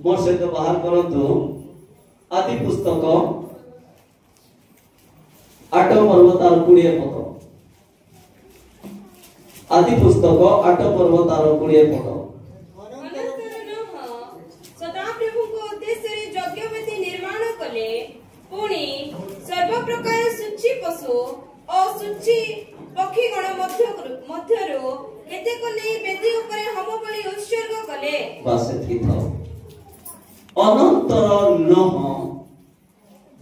मोर सहित बाहर करंतु आदि पुस्तक 8 पर्व तार 20 पद आदि पुस्तक 8 पर्व तार 20 पद सदाप्रभु को उद्देश्य रे यज्ञ वेदी निर्माण कले पुणी सर्व प्रकार सुचि पशु असुचि पक्षी गण मध्यरो केते को नै वेदी ऊपर होम बलि उत्सर्ग कले बस एथि थाओ अनंतर नह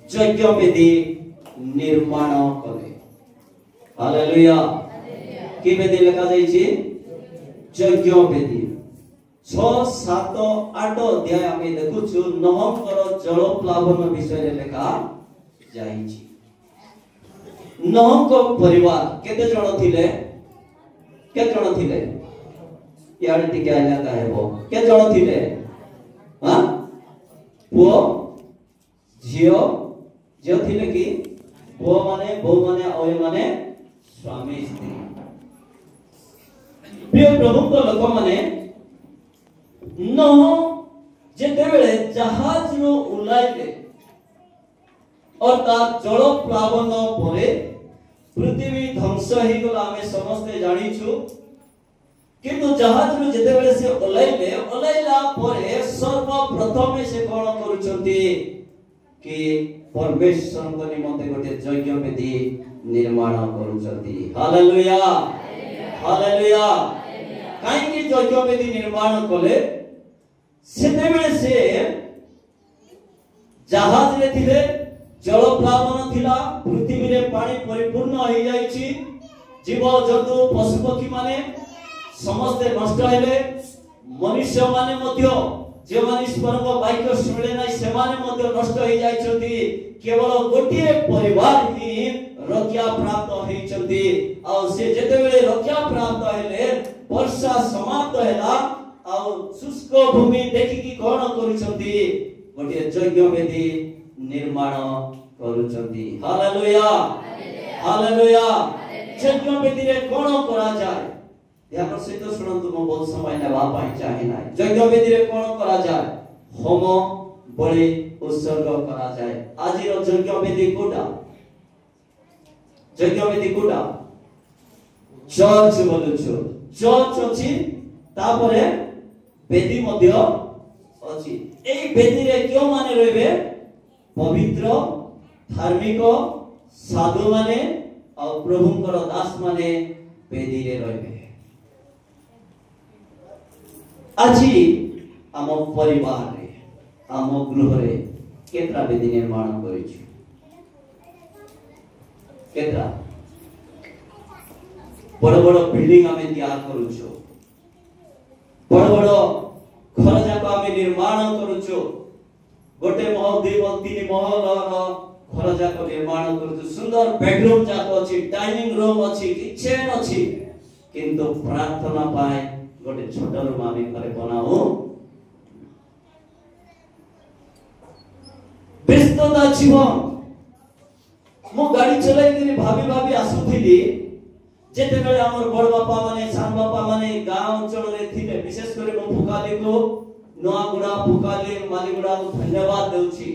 यज्ञ वेदी निर्माण कले हालेलुया कि वेदी लिखा जाई छी यज्ञ वेदी 6 7 8 अध्याय आमे देखुछु नहकर जल प्लावन विषय लिखा जाई छी नहक परिवार केते जण थिले यार टिके आइला का हेबो के जण थिले हां पुओ झियो जो थिले कि पुओ माने बो माने ओय माने स्वामी स्त्री प्रिय प्रभु को लोक माने न जेते बेले जहाज रो उलाइले और ता जल प्लावन परे पृथ्वी ध्वंस हे गला हमें समझते जानी छु किंतु जहाज रो जेते बेले से उलाइला परे सर्वप्रथम से कोन करूछंती कि परमेश्वर को निमंते गोटे यज्ञ वेदी निर्माण करूछंती हालेलुया हालेलुया काई कि यज्ञ वेदी निर्माण कले सेते बेले से जहाज रे थिले जल प्लावन थिला पृथ्वी रे पानी परिपूर्ण हो जाईची जीव जंतु पशु पक्षी माने समस्त नष्ट हेले मनुष्य माने मध्य जे माने ईश्वर को वाक्य सुनले नै से माने मध्य नष्ट हो जाईछथि केवल गोटिए परिवार ही रक्षा प्राप्त होईछथि आ से जेते बेले रक्षा प्राप्त हेले वर्षा समाप्त हैला आ शुष्क भूमि देखि कि कोन करूछथि गोटिए यज्ञ वेदी निर्माण करूछथि हालेलुया हालेलुया यज्ञ वेदी रे कोन करा जाय यार सहित सुनंतु मो बहुत समय नेबा पाई चाहि ना यज्ञ वेदी रे कोन करा जाय होम बलि उत्सर्ग करा जाय आजि रो यज्ञ वेदी कोटा यज्ञ वेदी कोटा चर्च बोलुछु चर्च अछि तापरे वेदी मध्य अछि एई वेदी रे क्यों माने रहबे पवित्र धार्मिक साधु माने और प्रभुंकर दास माने वेदी रे रहबे আজি आम परिवार रे आम गृह रे केतरा वेदी निर्माण करिछु केतरा बड़ बड़ बिल्डिंग आमे तैयार करूछु बड़ बड़ घर जाको आमे निर्माण करूछु गोटे महल दुई महल तीन महल घर जाको निर्माण करूछु सुंदर बेडरूम जाको अछि डाइनिंग रूम अछि किचन अछि किंतु प्रार्थना पाए गोटे छोट रूम आमे घरे बनाओ व्यस्तता जीवन मो गाड़ी चलाई कि भाभी आसुथिली जेते बेले हमर बड़ बापा माने सान बापा माने गांव अंचल रे थिले विशेष करे मो फुकाली को नोआगुड़ा फुकाली मालीगुड़ा को धन्यवाद देउछि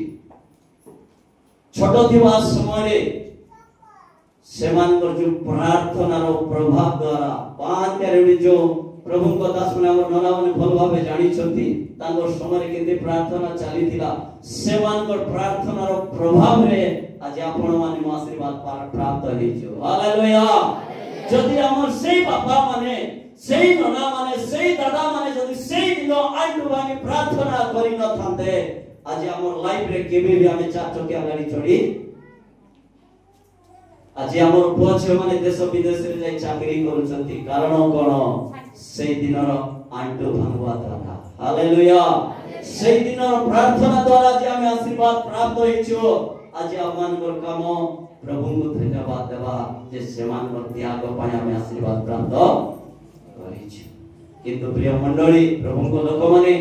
छोट थिबा समय रे सेमान कर जो प्रार्थना रो प्रभाव द्वारा पांच रे जो प्रभु को दास माने हमर नना माने भल भाबे जानि छथि तांगर समय रे केते प्रार्थना चाली थिला सेमान कर प्रार्थना रो प्रभाव रे आज आपण माने मो आशीर्वाद प्राप्त हेइछो हालेलुया जदि हमर सेई बापा माने सेई नना माने सेई दादा माने जदि सेई दिन आंटू बानी प्रार्थना करि न थांते आज हमर लाइफ रे केबे भी हमें चार चकिया गाड़ी चढ़ी आज हमर पुछ माने देश विदेश रे जाई चाकरी करूछंती कारण कोन सेई दिनर आंटू भांगवा द्वारा हालेलुया सेई दिनर प्रार्थना द्वारा जे हमें आशीर्वाद प्राप्त होइछो आज आमान कर काम प्रभु को धन्यवाद देवा जे सेमान कर त्याग पाए हमें आशीर्वाद प्राप्त करिछि किंतु प्रिय मंडली प्रभु को लोक माने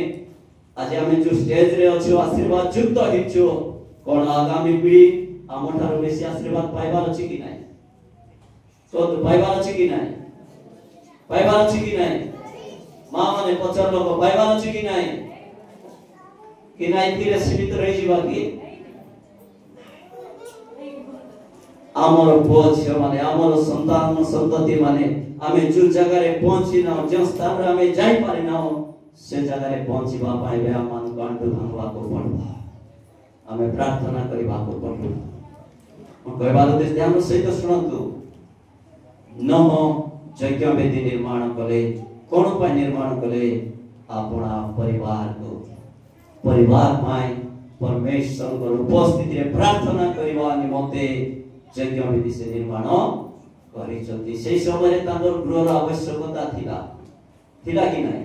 आज हमें जो स्टेज रे अछि आशीर्वाद युक्त हिचो कोन आगामी पीढ़ी हमठारो बेसी आशीर्वाद पाइबार अछि कि नै तो पाइबार अछि कि नै पाइबार अछि कि नै मां माने पचर लोक पाइबार अछि कि नै कि ना इथिरे सीमित रही जीवा की आमर पुओ झियो माने आमर संतान संतति माने आमे जो जगह रे पहुंची ना जो स्थान रे आमे जाई पारि ना से जगह रे पहुंचीबा पाइबे आमान गंटु भांगवा को पड़बा आमे प्रार्थना करिबा को पड़बा हम कहबार उद्देश्य ध्यान सहित शुणंतु नम यज्ञ वेदी निर्माण कले कोन पय निर्माण कले आपना परिवार पाए परमेश्वर को उपस्थिति रे प्रार्थना करिबा निमते यज्ञ वेदी से निर्माण करिसथि सेही समय रे तांकर गृहर आवश्यकता थिला कि नाही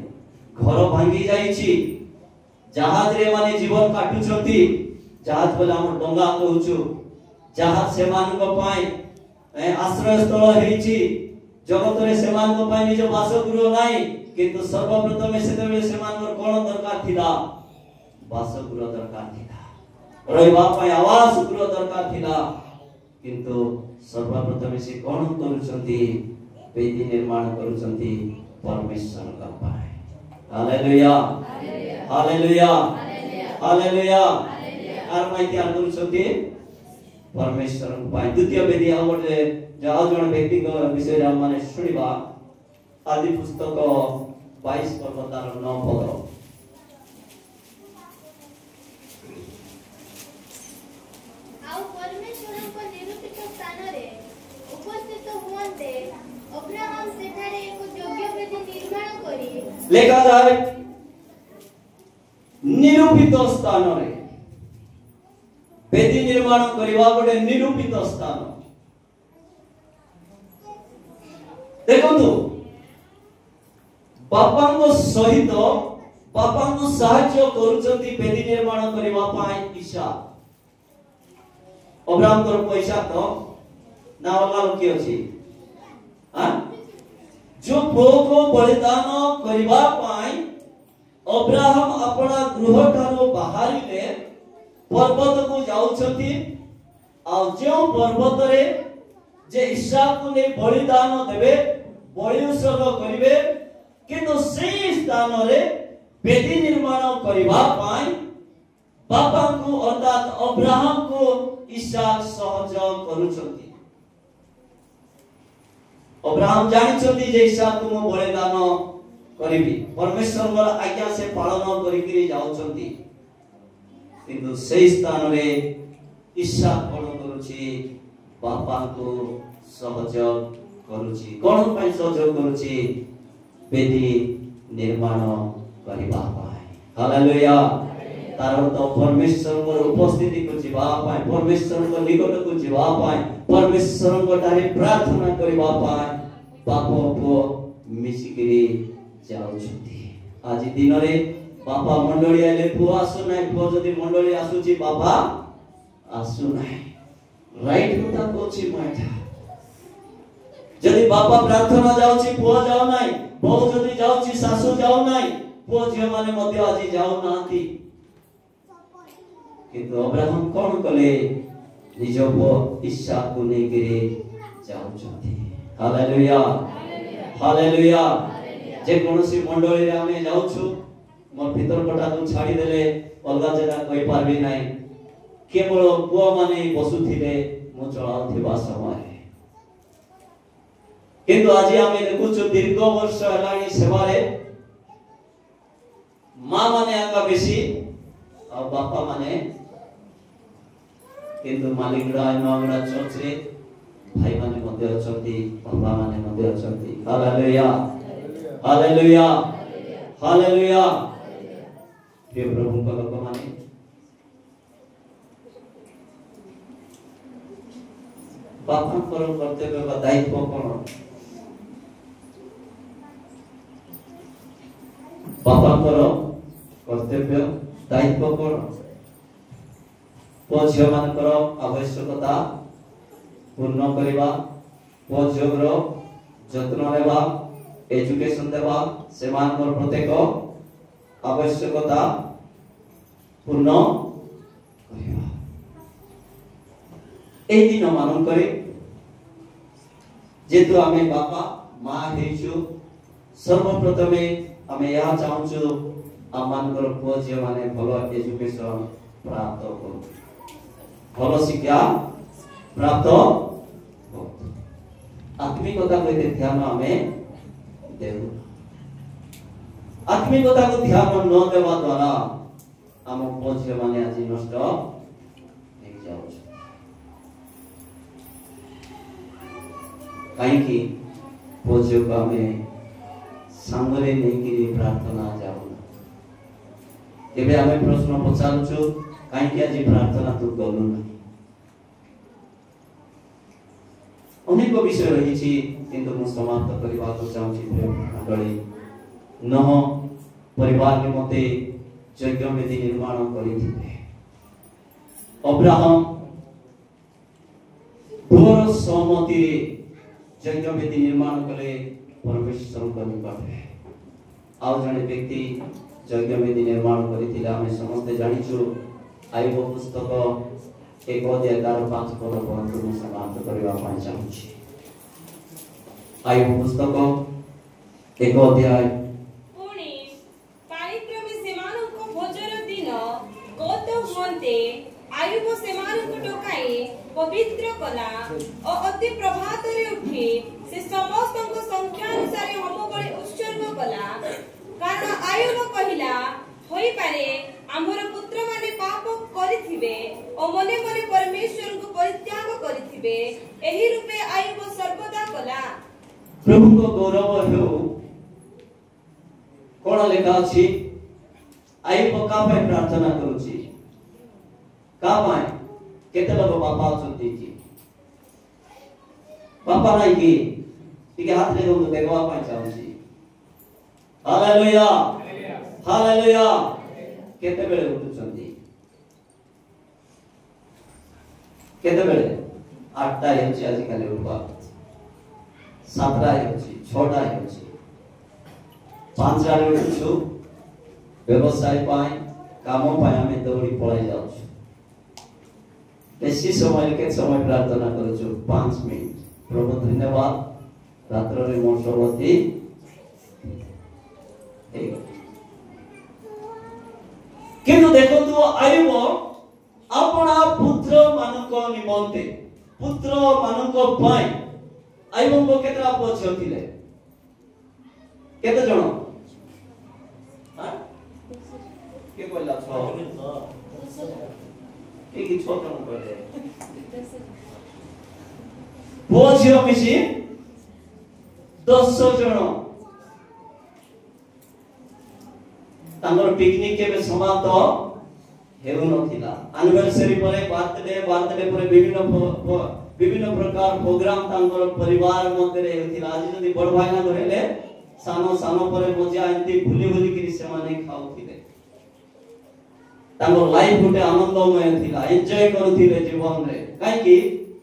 घर भांगी जाईछि जहाज रे माने जीवन काटुछथि जहाज बोले हम डंगा कहूछु जहाज सेमान को पाए आश्रय स्थल हेछि जगत रे सेमान को पाए निज वासगृह नाही किंतु सर्वप्रथम सेतेबेले सेमान कोन दरकार थिला वासगृह दरकार थिला रहबा पाए आवास गृह दरकार थिला किंतु सर्वप्रथम से कोन करूछंती वेदी निर्माण करूछंती परमेश्वर का पाए हालेलुया हालेलुया हालेलुया आर माइती आर करूछंती परमेश्वर को पाए द्वितीय वेदी आवडे जाओ जण व्यक्ति को विषय रे माने सुनिबा आदि पुस्तक 22 पर्व तार 9 पद आउ परमेश्वर को निरूपित स्थान रे उपस्थित हुअन्ते अब्राहम सेठारे एक योग्य वेदी निर्माण करी लेखा जाए निरूपित स्थान रे वेदी निर्माण करिवा गोटे निरूपित स्थान देखंतु बापांको सहित बापांको सहाय्य करूचंती वेदी निर्माण करिवा पाए ईशा अब्राहम को पैसा तो ना वाला की अछि हां जो पुओ को बलिदान करिवा पाए अब्राहम अपना गृह ठारो बाहरिले पर्वत को जाउछथि आ जो पर्वत रे जे इसहाक ने बलिदान देबे बलि उत्सर्ग करिवे किंतु सेही स्थान रे वेदी निर्माण करिवा पाए बापा को अर्थात अब्राहम को इसहाक सहयोग करूछथि अब्राहम जानिछथि जे इसहाक को बलिदान करिबी परमेश्वर को आज्ञा से पालन करिकरी जाउछथि किंतु सेही स्थान रे इसहाक कोन करूछि बापा को सहयोग करूछि कोन पय सहयोग करूछि वेदी निर्माण करिबा पाए हालेलुया तार तो परमेश्वर को उपस्थिति को जीवा पाए परमेश्वर को निकट को जीवा पाए परमेश्वर को तारे प्रार्थना करिबा पाए बापा को मिसिकरी जाउछथि आज दिन रे बापा मंडली आले पुआ आसु नाही पुआ जदी मंडली आसुची बापा आसु नाही राइट कथा कोछि माइठा जदी बापा प्रार्थना जाउची पुआ जाउ नाही बहु जदी जाउची सासु जाउ नाही पुआ झियो माने मध्ये आजी जाउ नांती किंतु अब्राहम कोन कले निज पुआ इसहाक को नै करे जाउछथि हालेलुया हालेलुया जे कोनसी मंडली रे आमे जाउछु मोर भीतर कोटा को छाडी देले अलगा जगह कहि पारबी नाही केवल पुआ माने बसुथिले मु चलाउथिबा समय किंतु आज आमे देखुछु दीर्घ वर्ष हलानी सेवारे मां माने आका बेसी और बापा माने किंतु मालिकड़ा नगड़ा चर्च रे भाई माने मध्ये अछंती बापा माने मध्ये अछंती हालेलुया हालेलुया हालेलुया हे प्रभु का लोक माने बापा पर कर्तव्य का दायित्व कोन बापा पर कर्तव्य दायित्व कोन पुओ मानकर आवश्यकता पूर्ण करबा पुओ झियर जत्न लेबा एजुकेशन देबा सेमानकर प्रत्येक आवश्यकता पूर्ण करबा ए दिन मानन करे जेतु आमे बापा मां हेछु सर्वप्रथमे आमे या चाहूछु आमानकर पुओ झियो माने भलो एजुकेशन प्राप्त करू भलो शिक्षा प्राप्त आत्मिकता को ध्यान आमे देऊ आत्मिकता को ध्यान न देवा द्वारा आम पुओ झियो माने आज नष्ट हो जाउ कहीं पुओ झियो को आमे सांगरे नहीं प्रार्थना जाऊ एबे आमे प्रश्न पचारुछु काहे आज प्रार्थना तू गलु ना अनेक विषय रही किंतु मु समाप्त करबा को चाहूची मंडली नह परिवार के मते यज्ञ वेदी निर्माण करिथिले अब्राहम घोर सहमति यज्ञ वेदी निर्माण कले परमेश्वर को निकटे आउ जने व्यक्ति यज्ञ वेदी निर्माण करिथिले आमे समस्त जानिछु आयुब पुस्तक 1:5 पद पर्यंत मु समाप्त करबा पाई चाहूची आयुब पुस्तक 1 अध्याय पुणी पारिक्रमी सेमानक भोजन दिन गत हुअन्ते आयुब सेमानक डकाई पवित्र कला और अति प्रभात रे उठी से समस्त संख्या अनुसार हम बळे उत्सर्ग कला कारण आयुब कहिला होई पारे आमर पुत्र माने पाप करिथिबे और मने मने परमेश्वर को परित्याग करिथिबे एही रूपे आयुब सर्वदा कला प्रभु को गौरव हो कोन लेखा अछि आयुब का पे प्रार्थना करूची का पाए केते लोग बापा चुती की बापा नहीं की टिके हाथ ले दो देखवा पाए चाहूची हालेलुया हालेलुया केते बेले उठुचंती केते बेले 8टा हेउची आज काले उठवा 7टा हेउची 6टा हेउची 5टा रे उठुछु व्यवसाय पाए काम पाए हमें दौड़ी पळाई जाउछु बेसी समय के समय प्रार्थना करूछु 5 मिनिट प्रभु धन्यवाद रात्र रे मोर सर्वती किंतु देखो तो आयुब अपना पुत्र मानक निमंते पुत्र मानक पाई आयुब को केतरा पुओ थिले केते जण हां के कहला 6 एक 6 जण कहले पुओ झियो मिसी 10 जण तांगर पिकनिक के समाप्त हेउ नथिला एनिवर्सरी परे बर्थडे परे विभिन्न प्रकार प्रोग्राम तांगर परिवार मध्य रे हेउथिला आज जदी बड़ भाई ना धरेले सानो परे मजा एंती भूली कि से माने खाउथिले तांगर लाइफ गुटे आनंदमय थिला एन्जॉय करूथिले जीवन रे काहे कि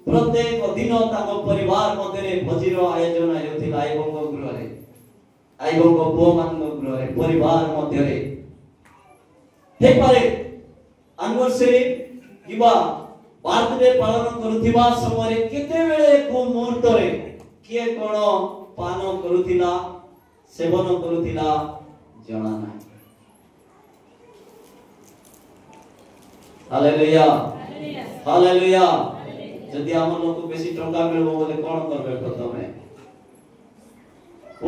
प्रत्येक दिन तांगर परिवार मध्य रे भोजीर आयोजन हेउथिला आइबंग गृह रे आइबंग बो मान गृह रे परिवार मध्य रे हे पारे एनिवर्सरी किबा बर्थडे पालन करूथिबा समय केते बेले को मुहूर्त रे के कोन पान करूथिला सेवन करूथिला जणा ना हालेलुया हालेलुया जदि हम लोग को बेसी टंका मिलबो बोले कोन करबे प्रथमे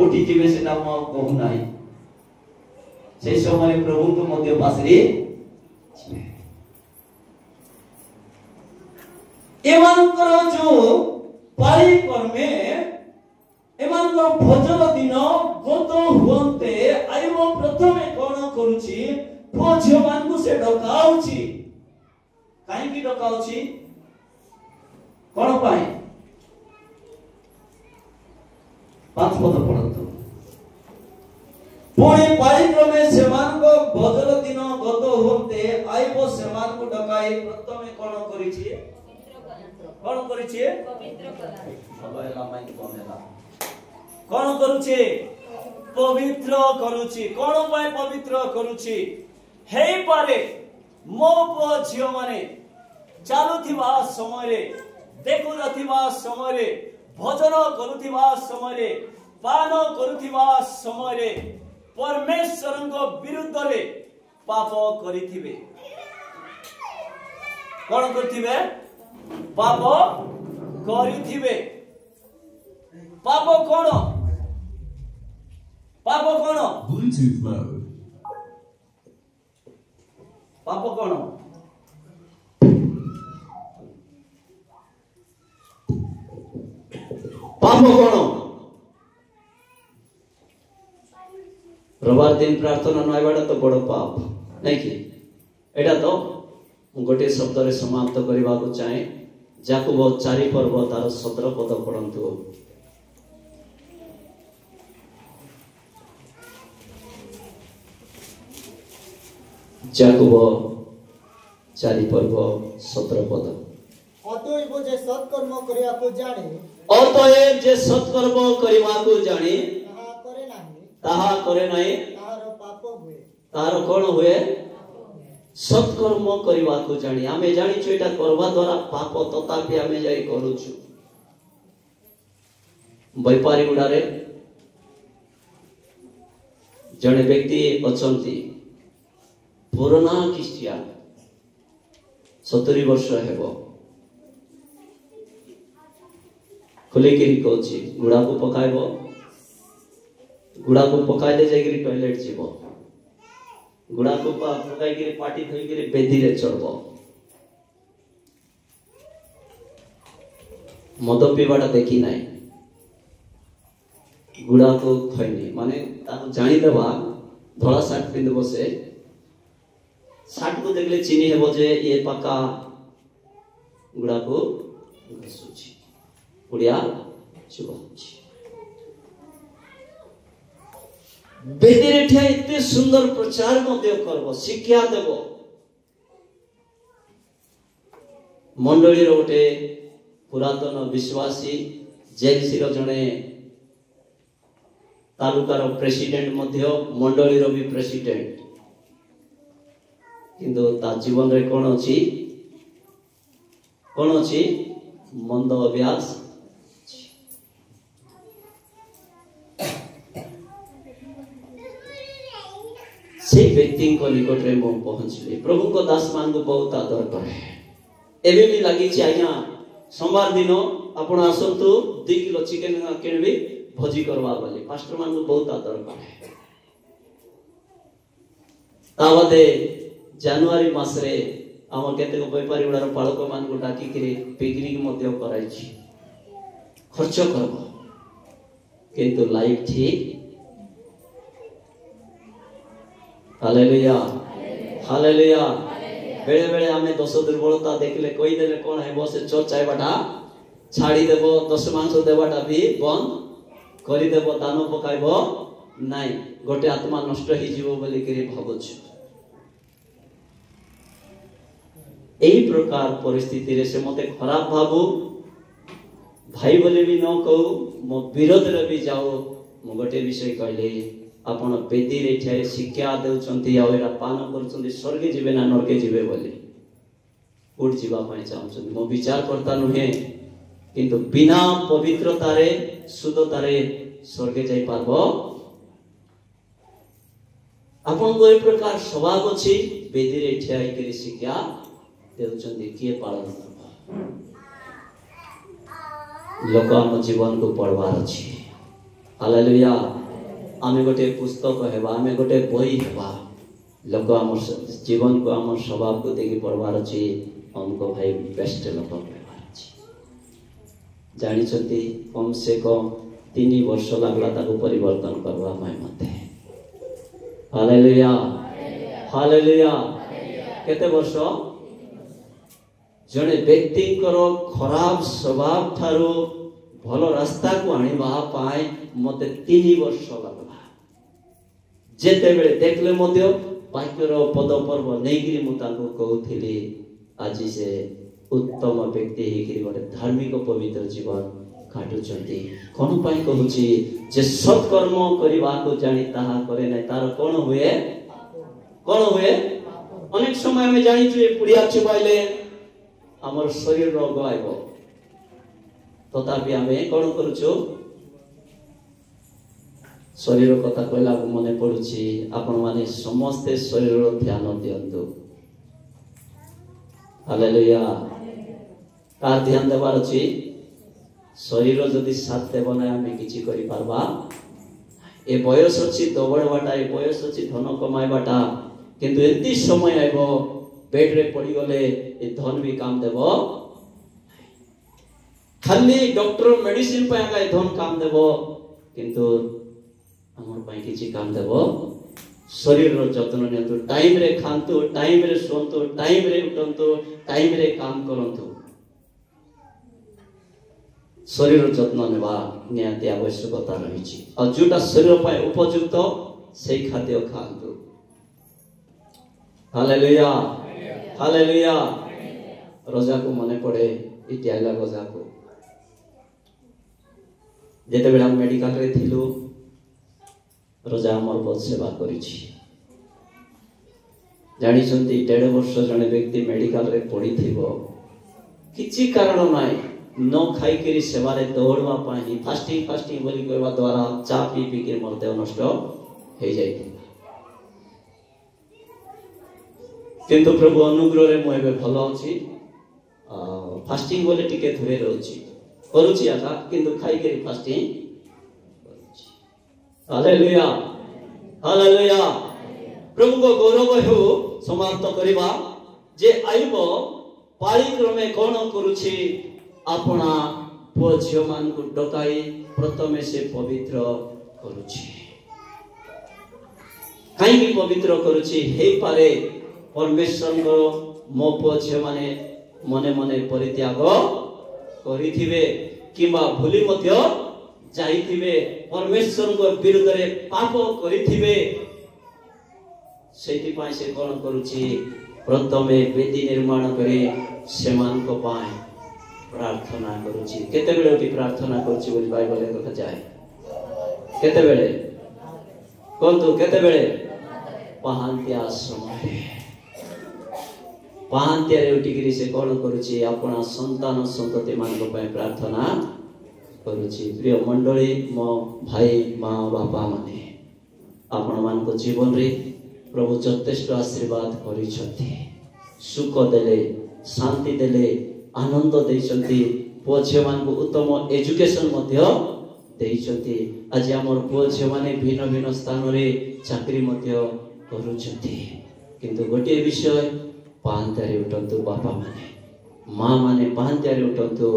ओटी जीवे सेटा हम कहू नाही से समय प्रभु को मध्य पासरी एमानकर जो पाई कर्मे एमानकर भोजन दिन गत हुअन्ते आयुब प्रथमे कोन करूची पुओ झियो मानकु से डकाउची काहे की डकाउची कोन पाए 5 पद पढନ୍ତୁ पुणी पारिक्रमे सेमान को भोजन दिन गत होते आइब सेमान को डकाई प्रथमे कोन करिछि कोन करिछि पवित्र कला सबैला माइ कोनेला कोन करूछि पवित्र करूछि कोन पाए पवित्र करूछि हे पारे मो पुओ झियो माने चालुथिबा समय रे देखुथिबा समय रे भोजन करूथिबा समय रे पान करूथिबा समय रे परमेश्वर विरुद्ध रे पाप करिथिबे कौन करथिबे पाप करिथिबे पाप कौन Bluetooth mode. पाप कौन रविवार दिन प्रार्थना नयवाटा तो बड़ पाप नहीं कि एटा तो गोटे शब्द रे समाप्त करने को चाहे जाकुब 4 पर्व तार 17 पद पढ़ंतु जाकुब 4 पर्व 17 पद अतएव जे सत्कर्म करिया को जाने ताहा करे नाही तार कौन हुए सत्कर्म करने को जानी आमे जानी एटा करवा द्वारा पाप तथापि आमे जाई करूछु व्यापारी गुडारे जड़े व्यक्ति अचंती पुराना क्रिश्चियन 70 वर्ष हेबो खुलेकिरी कहछि गुड़ा को पकाइबो गुड़ा को पकाई दे जाई टॉयलेट जीवो गुड़ा को पकाई के पार्टी थई के बेदी रे चढ़बो मद पीवाटा देखी नाही गुड़ा को खैनी माने ताको जानी देबा धला सार्ट पिंद बसे सार्ट को देखले चीनी हेबो जे ये पका गुड़ा को घसुची पुड़िया चुबाची बेदीरे ठिया इतने सुंदर प्रचार मध्य करबो शिक्षा देबो मंडली रो गोटे पुरातन विश्वासी जेएलसी रो जने तालुकार प्रेसिडेंट मध्य मंडली रो भी प्रेसिडेंट किंतु ता जीवन रे कोन अछि मंद अभ्यास से व्यक्ति को निकट रे मो पहुंचली प्रभु को दास मान को बहुत आदर करे एबे भी लगी छी आज्ञा सोमवार दिन आपण आसंतु 2 किलो चिकन किनबी भोजी करवा बोली पास्टर मान को बहुत आदर करे तावदे जनवरी मास रे हमर केते को व्यापारी उडार पालक मान को डाकी करे पिकनिक मध्य कराई छी खर्च करबो किंतु लाइफ ठीक हालेलुया हालेलुया बेले बेले हमें 10 दुर्बलता देखले कोई देले कोन हेबो से चोर चाइबाटा छाड़ी देबो 10 मांस देबाटा भी बंद करि देबो दान पकाइबो नाही गोटे आत्मा नष्ट हि जीवो बोली करी भाबुछु एही प्रकार परिस्थिति रे से मते खराब भाबू भाई बोले भी न कहू मो विरोध रे भी जाओ मो गोटे विषय कहले आपण बेदी रे ठे शिक्षा देउचंती आ एरा पान करचंती स्वर्ग जीवे ना नरके जीवे बोली उठ जीवा पय चाहउचंती मो विचार करता नुहे किंतु बिना पवित्रता रे शुद्धता रे स्वर्ग जाई पारबो आपण को ए प्रकार स्वभाव अछि बेदी रे ठे आई के शिक्षा देउचंती किए पालन करबो लोक हम जीवन को पढ़वार अछि हालेलुया आमे गोटे पुस्तक हेबा आमे गोटे बही हेबा लोक हमर जीवन को हमर स्वभाव को देखि पढ़वार अछि हमको भाई बेस्ट लोक पढ़वार अछि जानि छथि कम से कम 3 वर्ष लागला ताको परिवर्तन करबा माय मते हालेलुया हालेलुया केते वर्ष जने व्यक्ति करो खराब स्वभाव थारो भलो रास्ता को आनिबा पाए मते 3 वर्ष लागला जेते बेले देखले मध्य वाक्यर पद पर्व नेगिरी मुता को कहउथिली आज से उत्तम व्यक्ति हेकरी गोटे धार्मिक पवित्र जीवन काटुचंती कोन पाई कहूची जे सत्कर्म करबा को जानि ताहा करे नै तार कोन हुए अनेक समय में जानि छु पुड़िया चुबाइले हमर शरीर रोग आइबो तथापि हमें कोन करूछु शरीर कथा कहला मन पड़ुछि आपण माने समस्ते शरीर ध्यान दियंतु हालेलुया का ध्यान देवार अछि शरीर जदि साथ देव ना आम कि पारबा ए बयस अच्छी दौड़वाटा ए बयस अच्छी धन कमाइबाटा किंतु एति समय आइब बेड रे पड़ी गले ए धन भी काम देव खाली डॉक्टर मेडिसिन पे आगा धन काम देव किंतु हमर पई किछि काम देव शरीर रो जतन नियंतु टाइम रे खांतु टाइम रे सोंतु टाइम रे उठंतु टाइम रे काम करंतु शरीर जत्न नेबा नियंती आवश्यकता रही और जोटा शरीर पर उपयुक्त से खाद्य खातु हालेलुया हालेलुया रोजा को मने पड़े इत्याला रोजा को जेते बेला मेडिकल रे थिलु रोजा हमर बहुत सेवा करिछि जानि छंती 1.5 वर्ष जने व्यक्ति मेडिकल रे पड़ी थिबो किछि कारण नाइ न खाई करी सेवारे दौड़वा पानी फास्टिंग बोली कहवा द्वारा चा पी पी के मोर देह नष्ट हो जाय किंतु प्रभु अनुग्रह रे मो एबे भलो अछि फास्टिंग बोले टिके धुरे रहउछि करूछि आका किंतु खाई करी फास्टिंग करूछि हालेलुया हालेलुया प्रभु को गौरव हो समाप्त करिबा जे आइबो पाळी क्रमे कोन करूछि अपना पुओ झियो मान को डकाई प्रथमे से पवित्र करूछि काई भी पवित्र करूछि हे पारे परमेश्वर को मो पुओ झियो माने मने मने परित्याग करिथिबे किबा भूली मध्य जाइथिबे परमेश्वर को विरुद्ध रे पाप करिथिबे सेति पाई से कोन करूछि प्रथमे वेदी निर्माण करे सेमान को पाए प्रार्थना करूछि केते बेले उठी प्रार्थना करूछि बोली बाइबल रे कथा जाय केते बेले कोंतु केते बेले पहांतिया समय पहांतिया रे उठी गिरी से कोन करूछि अपना संतान संतति मान को पय प्रार्थना करूछि प्रिय मंडली मो भाई मां बापा माने आपण मान को जीवन रे प्रभु यथेष्ट आशीर्वाद करिसथि सुख देले शांति देले आनंद देइछंती पुओ झियो मान को उत्तम एजुकेशन मध्य देइछंती आज हमर पुओ झियो माने भिन्न भिन्न स्थान रे चाकरी मध्य करूछंती किंतु गोटे विषय पांतारे उठंतु बापा माने मां माने पांतारे उठंतु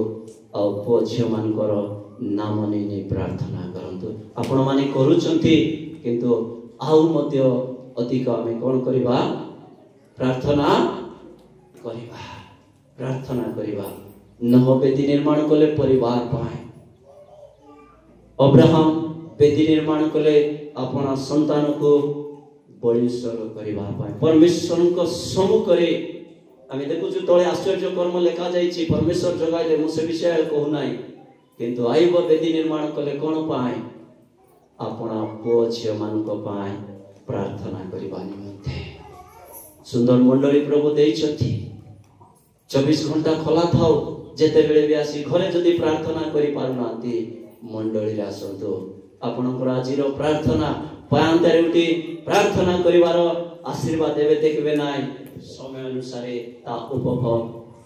आ पुओ झियो मान कर नाम नै प्रार्थना करंतु आपण माने करूछंती किंतु आउ मध्य अधिक आमे कोन करिबा प्रार्थना करिबा नह वेदी निर्माण कले परिवार पाए अब्राहम वेदी निर्माण कले अपना संतान को बलिस्वर करिबा पाए परमेश्वर को सम्मुख रे आमे देखु जो तळे आश्चर्य कर्म लेखा जाईछि परमेश्वर जगाइले मु से विषय कहू नाही किंतु आइब वेदी निर्माण कले कोन पाए अपना पुओ झियो मान को पाए प्रार्थना करिबा निमंते सुंदर मंडली प्रभु देइछथि 24 घंटा खोला थाओ जेते बेले भी आसी घरे जदि प्रार्थना करि पारुनांती मंडली रे आसंतो आपनकर आजिर प्रार्थना पायांतारे उठी प्रार्थना करिवार आशीर्वाद देबे देखबे नाय समय अनुसार ता उपभोग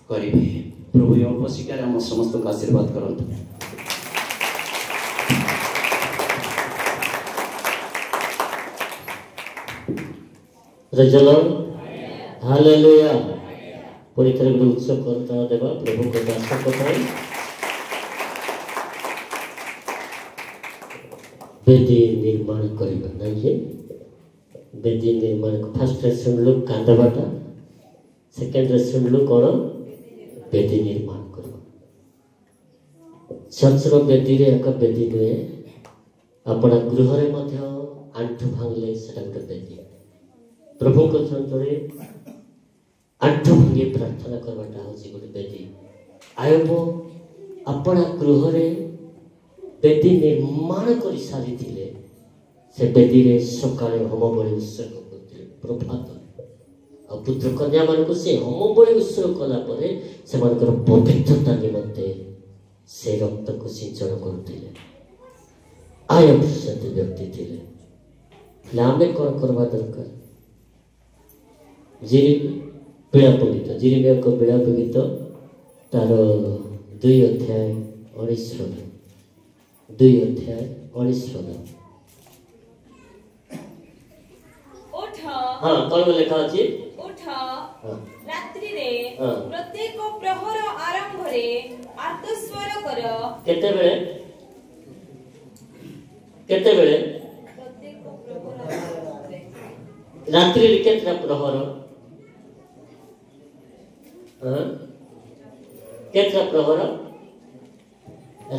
करिवे प्रभु अल्प शिकार हम समस्त का आशीर्वाद करंतु रजल हालेलुया परित्र गुरु उत्सव करता देवा प्रभु को दास को वेदी निर्माण करिबा नाही वेदी निर्माण फर्स्ट रे सुनलु कांदबाटा सेकंड रे सुनलु कोन वेदी निर्माण करबा चर्चर वेदी रे एक वेदी नुए अपना गृह रे मध्य आंठु भांगले सेटा गोटे वेदी प्रभु को चंतरे आंठु भांगे प्रार्थना करबाटा होची गोटे वेदी आयबो अपना गृह रे वेदी निर्माण करि सारी थिले से वेदी रे सकाळे होम बलि उत्सर्ग करथिले प्रभात आ पुत्र कन्या मान को से होम बलि उत्सर्ग कला परे से मानकर पवित्रता निमंते से रक्त को सिंचन करथिले आय प्रसिद्ध व्यक्ति थे आम कौन करवा दरकार विलाप गीत जिरिमिया विलाप गीत तार 2 अध्याय 19 पद 2 अध्याय 19 पद हाँ कौन लिखा अच्छी उठ रात्रि रे प्रत्येक प्रहर आरंभ रे आर्तस्वर कर केते बेले प्रत्येक प्रहर रात्रि रे केतरा प्रहर केतरा प्रहर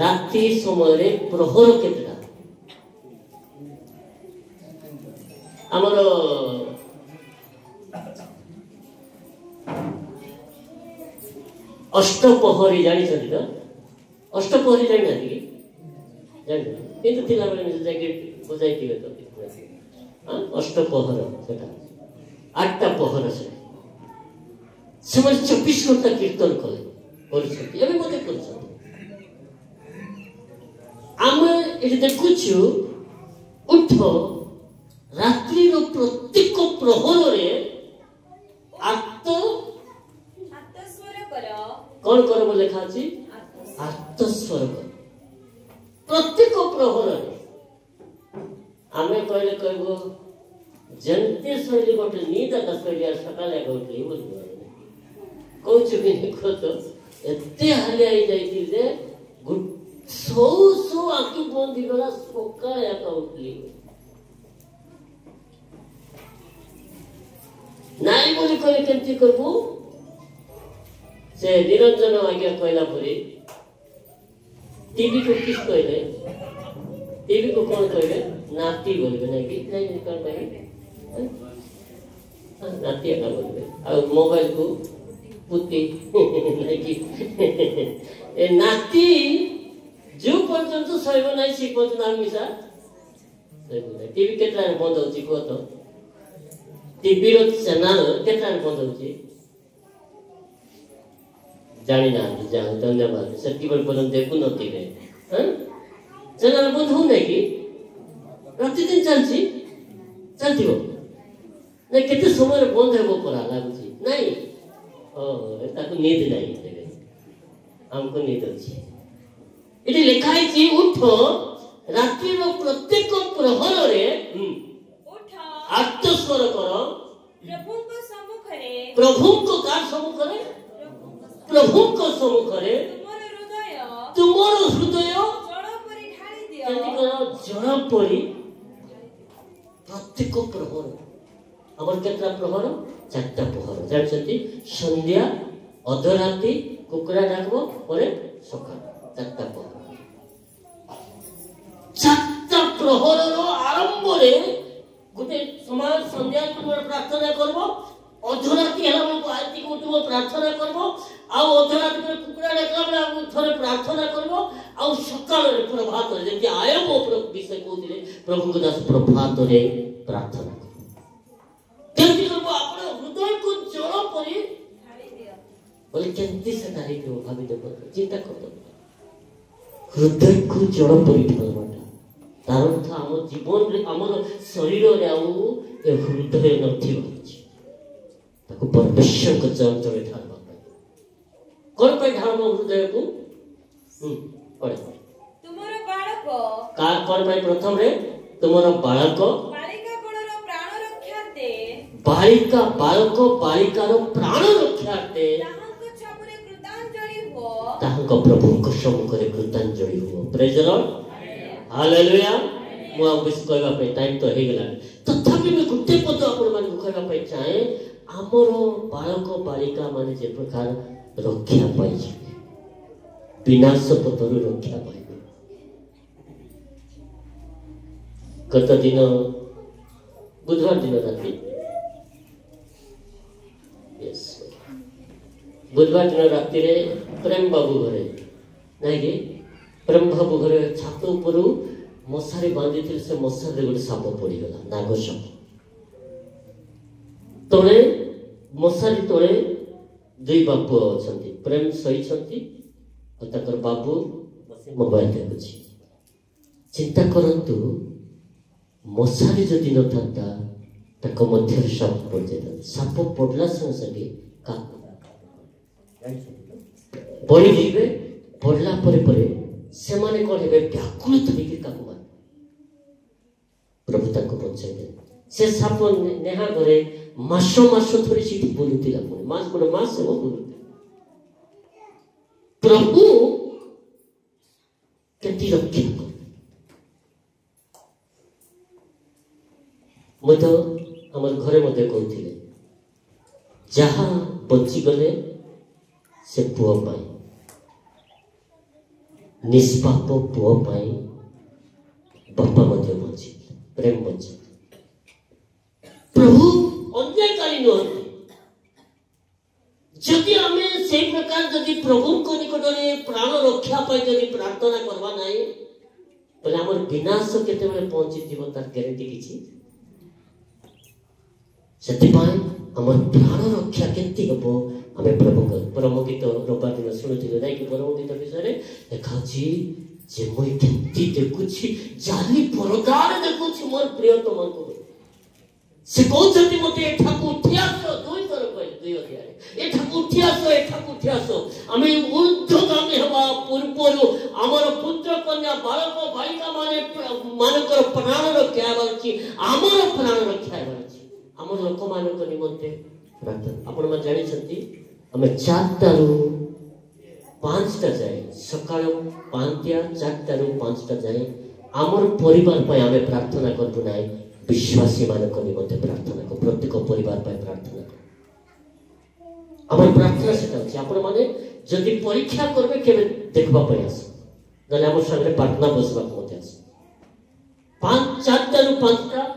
रात्रि समय रे प्रहर केतरा आमर अष्टपहरी जानी तो अष्टपहरी जानी ना कि जानी किंतु थिला बेले जाके बुझाई दियो तो अष्टपहर सेटा 8टा पहर से 24 घंटा कीर्तन करे परिछथि एबे मते करछथि आमे एते देखुछु उठ रात्रि रो प्रत्येक प्रहर रे आर्तस्वर कर कौन कर बोले लिखा अछि आर्तस्वर कर प्रत्येक प्रहर आमे कहले कहबो जनते शैली गोटे नींद का शैली सकाले उठली बोल कहू कि को तो एते हाले आई जाई जे सो आखि बंद गला सोका या का उठली नाई बोली कहले केमती करबो से निरंजन आज्ञा कहला परी टीवी को किस कहले टीवी को कौन कहले नाती बोलबे नहीं कि नहीं कर भाई नाती का बोलबे और मोबाइल को पुती नहीं कि ए नाती जो पर्यंत सहिबो नहीं सी पर्यंत आमिसा सहिबो नहीं टीवी केतरा बंद होची को तो टीवी रो चैनल केतरा बंद होची जानी ना जान धन्यवाद सच्ची बल पर्यंत देखु नती रे चैनल बंद हो नहीं कि प्रतिदिन चलती हो नहीं केते समय बंद हेबो परा लागुची नहीं ताको नींद नहीं देबे हमको नींद अछि इति लिखाई छी उठ रात्रि रो प्रत्येक प्रहर रे उठ आर्तस्वर कर प्रभुଙ୍କ सम्मुखरे प्रभुଙ୍କ कार सम्मुखरे प्रभुଙ୍କ सम्मुखरे तुमर हृदय जड़ परि ढाଳି दियो केति कर जड़ परि प्रत्येक प्रहर हमर केतरा प्रहर 4टा प्रहर जानछथि संध्या अधराती कुकुरा डाकबो परे सकाळ 4टा प्रहर 4टा प्रहर रो आरंभ रे गुटे समाज संध्या तुमर प्रार्थना करबो अधराती हला को आरती को तुम प्रार्थना करबो आ अधराती को कुकुरा डाकला बेला थरे प्रार्थना करबो आ सकाळ रे प्रभात रे जेति आयब विषय कहथिले प्रभु को दास प्रभात रे प्रार्थना केमती करबो आपण हृदय को जड़ परि ढाଳି दियो बोले केमती से ढाଳି दियो भाबी देखो चिंता कर हृदय को जड़ परि ढालबाटा तार अर्थ हम जीवन रे हमर शरीर रे आउ ए हृदय नथि अछि ताको परमेश्वर को जड़ ढालबा कोन पे ढालबो हृदय को पड़े तुमर बालक का कोन पे प्रथम रे तुमर बालक बालिका बालक बालिकार प्राण रक्षार्थे ताहंक प्रभुଙ୍କ ସମ୍ମୁଖରେ କୃତାଞ୍ଜଳି ହୁଅ ପ୍ରେଜ ଦ ଲର୍ଡ ହାଲେଲୁୟା ମୁଁ ଆଉ ବେଶୀ କହିବା ପାଇଁ ଟାଇମ୍ ତ ହେଇଗଲାଣି ତଥାପି ମୁଁ ଗୋଟେ ପଦ ଆପଣମାନଙ୍କୁ କହିବା ପାଇଁ ଚାହେଁ ଆମର ବାଳକ ବାଳିକା ମାନେ ଯେ ପ୍ରକାର ରକ୍ଷା ପାଇଯିବେ ବିନାଶ ପଥରୁ ରକ୍ଷା ପାଇବେ ଗତ ଦିନ ବୁଧବାର ଦିନ ରାତି बुधवार दिन राति प्रेम बाबू घरे नहीं कि प्रेम बाबू घरे छात ऊपर मशारी बांधी थी से मशारी गोटे साप पड़गला नाग साप तले मशारी तले 2 बापू अच्छा प्रेम सही बाबू मोबाइल देखुची चिंता करंतु मशारी जदि न था ताको मध्य साप पड़ जाता साप पड़ला संगे संगे बड़ी जीवे पड़ला परे से माने कौन है व्याकुल थी काकू मान प्रभु ताको बचाई दे से साप नेहा करे मासो मासो थोड़ी सी बोलुतिला पुणी मास गोटे मास से वो बोलुतिला प्रभु केती रक्षा कर मत हमर घरे मते कहथिले जहा बची गले से पुओ पाई निष्पाप पुओ पाई बापा मते बची प्रेम बची प्रभु अन्यायकारी नुहति जदि आमे से प्रकार जदि प्रभु को निकटरे प्राण रक्षा पाई जदि प्रार्थना करवा नाही बोले हमर विनाश केते बेले पहुंची जीव तार ग्यारंटी किछि ସେଥିପାଇଁ ଆମର ପ୍ରାଣ ରକ୍ଷା କେମିତି ହେବ ଆମେ ପ୍ରଭୁଙ୍କ ପରମ ଗୀତ ରବିବାର ଦିନ ଶୁଣୁଥିଲେ ନାଇକି ପରମ ଗୀତ ବିଷୟରେ ଲେଖାଅଛି ଯେ ମୁଁ କେମିତି ଦେଖୁଛି ଜାଲି ପରଦାରେ ଦେଖୁଛି ମୋର ପ୍ରିୟତମଙ୍କୁ ସେ କହୁଛନ୍ତି ମୋତେ ଏଠାକୁ ଉଠି ଆସ ଦୁଇ ଥର କହିଲେ ଦୁଇ ଅଧ୍ୟାୟରେ ଏଠାକୁ ଉଠି ଆସ ଆମେ ঊର୍ଦ୍ଧ୍ୱଗାମୀ ହେବା ପୂର୍ବରୁ ଆମର ପୁତ୍ର କନ୍ୟା ବାଳକ ବାଳିକା ମାନଙ୍କର ପ୍ରାଣ ରକ୍ଷା ହେବାର ଅଛି ଆମର ପ୍ରାଣ ରକ୍ଷା ହେବାର ଅଛି आम लोक मान निमंते आपण मैंने जानी आम 4टा रू 5टा जाए सकाळ 5टा 4टा रू 5टा जाए आमर परिवार पर आम प्रार्थना करूँ ना विश्वासी मान निमंते प्रार्थना कर प्रत्येक परिवार पर प्रार्थना आम प्रार्थना से आपण मैंने जदि परीक्षा करेंगे के देखा आस ना आम सामने प्रार्थना बसवा आस 4टा रू 5टा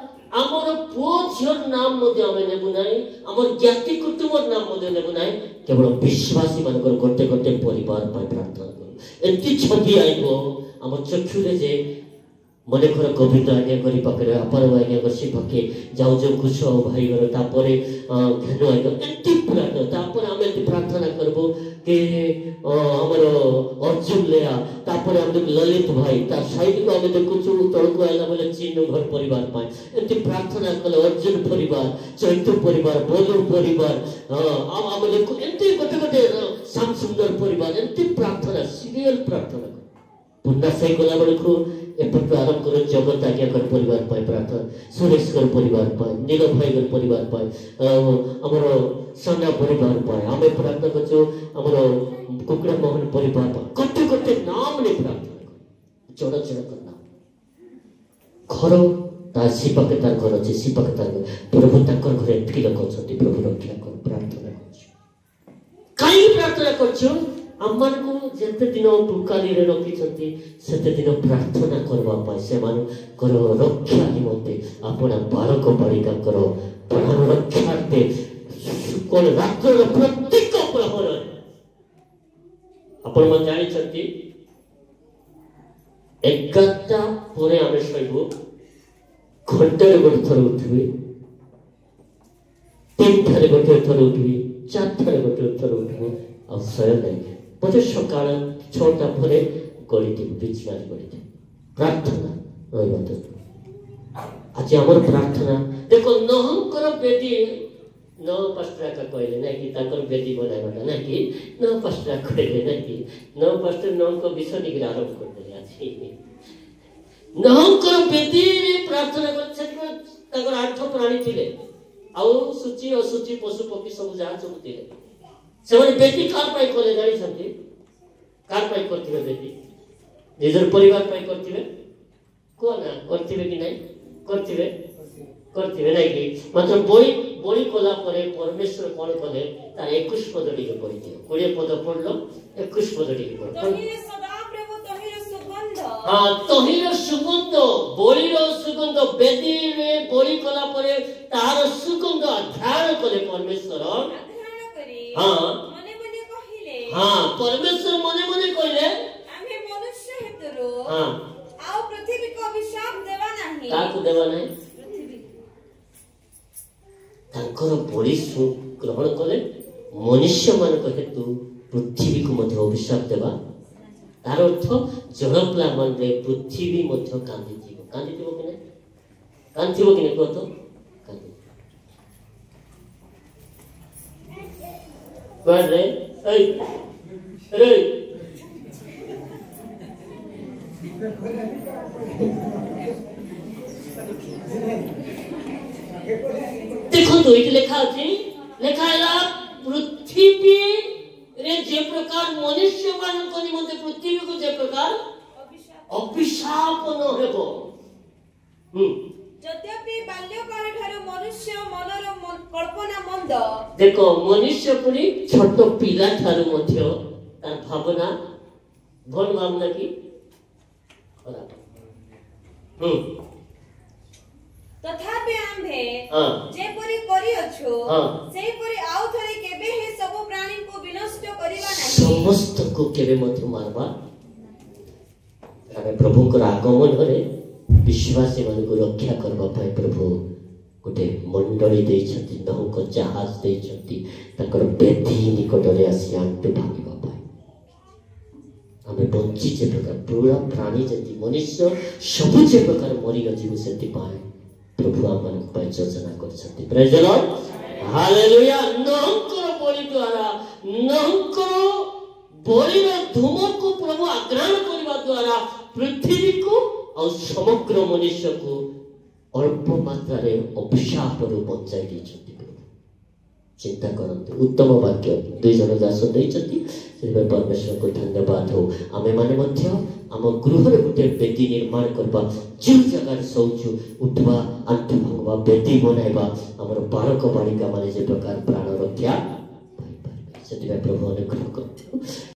आमर पुओ झीर नाम नेबु ना आमर ज्ञाति कुटुंबर नाम नेबु ना केवल विश्वासी मान गोटे गोटे परिवार प्रार्थना करूँ एमती छवि आईब आम चक्षुरे जे मन कर गोविंद आज्ञा करी पाखे आपण आज्ञा सी पाखे जाऊ जो कुश भाई घर तापर घेनु आज्ञा एमती प्रार्थना आम प्रार्थना करबो कि आमर अर्जुन लेया तापर आम ललित भाई तार साइड को आम देखुचु तलक आइला बेले चिन्ह घर परिवार पाए एमती प्रार्थना कले अर्जुन परिवार चैत्र परिवार बोलू परिवार आम देखु एमती गोटे गोटे श्याम सुंदर परिवार एमती प्रार्थना सीरियल प्रार्थना पुन्ना सही गला बेले को एपट आरंभ कर जगत आज्ञा कर परिवार पाए प्रार्थना सुरेश कर परिवार पाए नील भाई कर परिवार पाए आमर सना परिवार पाए आम प्रार्थना करछो आमर कुकुड़ा मोहन परिवार पाए गोटे गोटे नाम ने प्रार्थना कर जड़ जड़ कर नाम घर ता सिपाके तार घर अछि सिपाके तार प्रभु ताकर घर एतकी लोक अछंती प्रभु रक्षा कर प्रार्थना करछो काई प्रार्थना करछो आमान को जेते दिन टुकाली रे रखी सेते दिन प्रार्थना करवा पाए से मान करो रक्षा निमंते आपना बालक बालिका करो प्राण रक्षार्थे कोन रात्र प्रत्येक प्रहर आपण मन जानि छथि 11टा परे आमे शोइबो घंटे गोटे थर उठबे 3 थारे गोटे थर उठबे 4 थारे गोटे थर उठबो आ सय नहीं बोले सकाल 6टा पर गड़ी बिछमार गड़ी प्रार्थना आज आम प्रार्थना देखो नहंकर बेदी 9 का कहले ना कि ताकर बेदी बनाइबा ना कि 9 कहले ना कि 9 को विषय निग्रह आरंभ कर देले अछि नहंकर बेदी रे प्रार्थना कर ताकर 8 प्राणी थिले आउ सूची असुची पशु पक्षी सब जहाँ सब थिले से बेटी कार पाई कले जानी छथि कार पाई करथिबे बेटी निजर परिवार पाई करथिबे को ना करथिबे कि नहीं करथिबे नहीं कि मात्र बड़ी कोला परे परमेश्वर कोन कले तार 21 पदटी के पढ़ि दियो 20 पद पढ़लो 21 पदटी के पढ़ तहिरे सदा प्रभु तहिरे सुगंध हां तहिरे सुगंध बड़ीरो सुगंध बेदी रे बड़ी कोला परे तार सुगंध ध्यान कले परमेश्वर हाँ हाँ परमेश्वर मने मने कहले आमे मनुष्य हेतुरो हाँ आउ पृथ्वी को अभिशाप देवा नाही काकू देवा नाही पृथ्वी तांकर बड़ी ग्रहण कले मनुष्य मान हेतु पृथ्वी को मध्य अभिशाप देवा तार अर्थ जलप्लावन रे पृथ्वी मध्य कांदी कि नहीं कांदी कि नहीं कह तो कांदी रे देखो तो ये लिखा है पृथ्वी रे जे प्रकार मनुष्य मान को निमंते पृथ्वी को जे प्रकार अभिशाप न हेबो यद्यपि बाल्यकाल ठारू मनुष्य मनर कल्पना मंद देखो मनुष्य पुनी छोट पिला ठारू मध्य तार भावना भल भावना की खराब तथापि आम्भे जेपरि करि अछु सेहि परि आउ थरे केबे हे सब प्राणी को विनष्ट करिवा नाही समस्त को केबे मध्य मारबा आमे प्रभु को आगमन रे विश्वासी मन को रक्षा करबा पाए प्रभु गोटे मंडली दे छथि नौक जहाज दे छथि तकर बेधी निकट रे आसी आंटु भागिबा पाए आमे बंची जे प्रकार पूरा प्राणी जति मनुष्य सब जे प्रकार मरि गजिबु सेति पाए प्रभु आमन पर योजना कर प्रेज द लॉर्ड हालेलुया नंकर बलि द्वारा नंकर बलिर धूम को प्रभु आग्रहण करबा द्वारा पृथ्वी को और समग्र मनुष्य को अल्प मात्रा रे अभिशाप रो बचाई दी छथि चिंता करंतु उत्तम वाक्य दुई जन दास देई छथि से परमेश्वर को धन्यवाद हो आमे माने मध्य आम गृह रे गुटे बेदी निर्माण करबा जो जगह सोचु उठवा अंत भंगवा बेदी बनाइबा हमर बालक बालिका माने जे प्रकार प्राण रक्षा पाई पारबे सेति प्रभु अनुग्रह करथु।